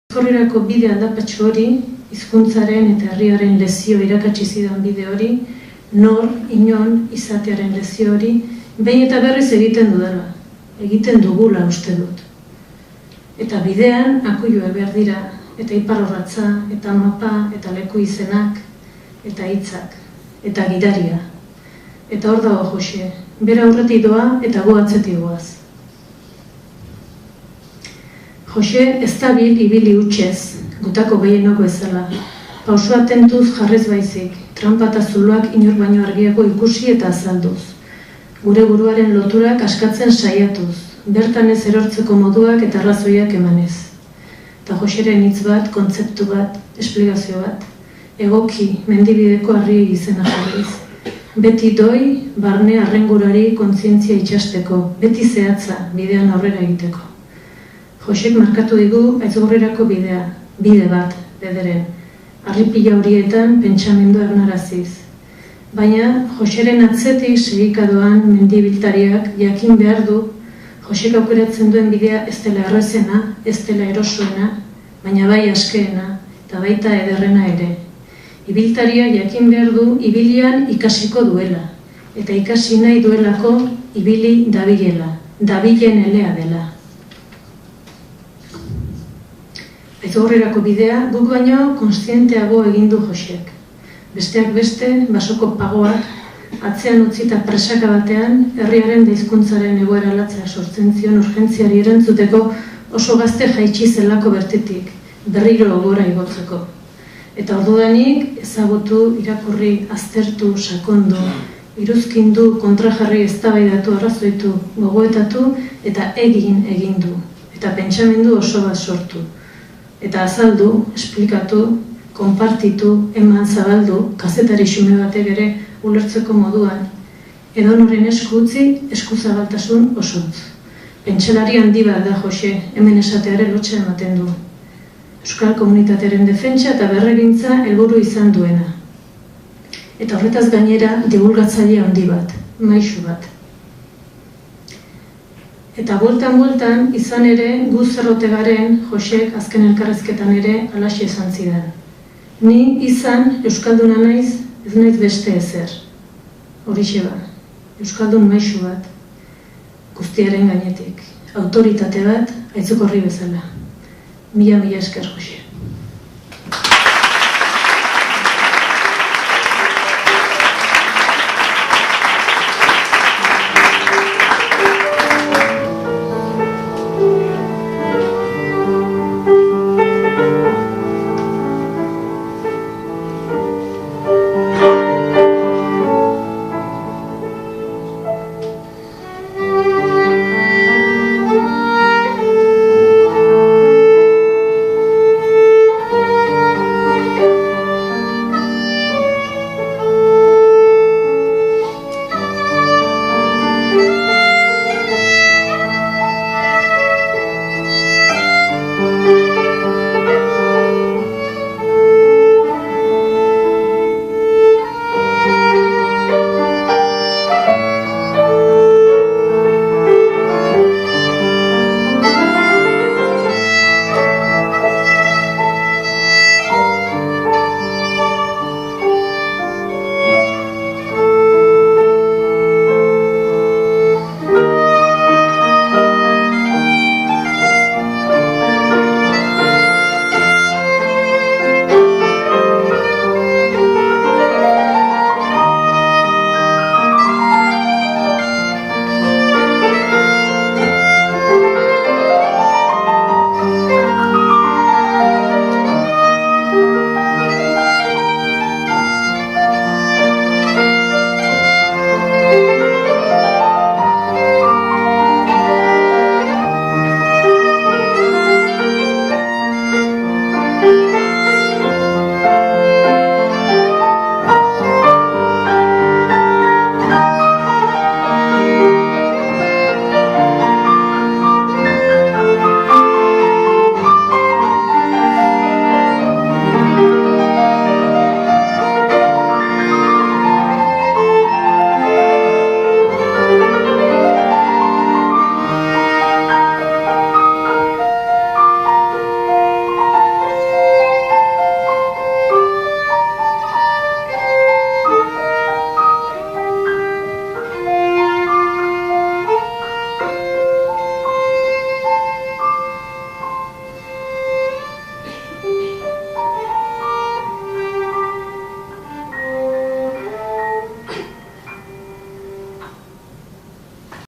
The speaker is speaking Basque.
Aizkorrerako bide aldapatxo hori, hizkuntzaren eta herriaren lezio irakatsi zidan bide hori, nor, inon, izatearen lezio hori, behin eta berriz egiten dudala, egiten dugula uste dut. Eta bidean akuilua behar dira, eta iparrorratza, eta mapa, eta leku izenak, eta hitzak, eta gidaria. Eta hor dago Jose, bera aurretik doa eta gu atzetik goaz. Jose ez dabil ibili hutsez, gutako gehienoko ezala. Pausua tentuz jarrez baizik, tranpa eta zuloak inor baino argiago ikusi eta azalduz. Gure buruaren loturak askatzen saiatuz, bertan ez erortzeko moduak eta arrazoiak emanez. Eta Joseren hitz bat, kontzeptu bat, esplikazio bat, egoki, mendibideko harri izena jarriz. Beti doi, barne arrengurari kontzientzia itxasteko, beti zehatza, bidean aurrera egiteko. Josek markatu digu Aizkorrerako bidea, bide bat, bederen, harripila horietan pentsamendu ernaraziz. Baina Joseren atzetik segikadoan mendibiltariak jakin behar du Josek aukeratzen duen bidea ez dela errazena, ez dela erosoena, baina bai askeena eta baita ederrena ere. Ibiltaria jakin behar du ibilian ikasiko duela, eta ikasi nahi duelako ibili dabilela, dabilen elea dela. Aizkorrerako bidea guk baino kontzienteago egin du Josek. Besteak beste, basoko pagoak, atzean utzita presaka batean, herriaren da hizkuntzaren egoera latzea sortzen zion urgentziari erantzuteko oso gazte jaitsi zelako bertetik, berriro gora igotzeko. Eta ordudanik ezagutu, irakurri, aztertu, sakondu, iruzkindu, kontrajarri eztabaidatu, arrazoitu, gogoetatu eta egin du. Eta pentsamendu oso bat sortu. Eta azaldu, esplikatu, konpartitu, eman zabaldu, kazetari xume batek ere ulertzeko moduan. Edonoren esku utzi, eskuzabaltasun osotz. Pentsalari handi bat da Jose, hemen esateare lotxa ematen du. Euskal komunitatearen defentsa eta berregintza helburu izan duena. Eta horretaz gainera divulgatzaile handi bat, maisu bat. Eta bueltan izan ere gu zerrote garen Josek azken elkarrezketan ere halaxe esan zidan. Ni izan euskalduna naiz, ez naiz beste ezer. Horixe ba, euskaldun maisu bat, guztiaren gainetik, autoritate bat, Aizkorri bezala. Mila esker Jose.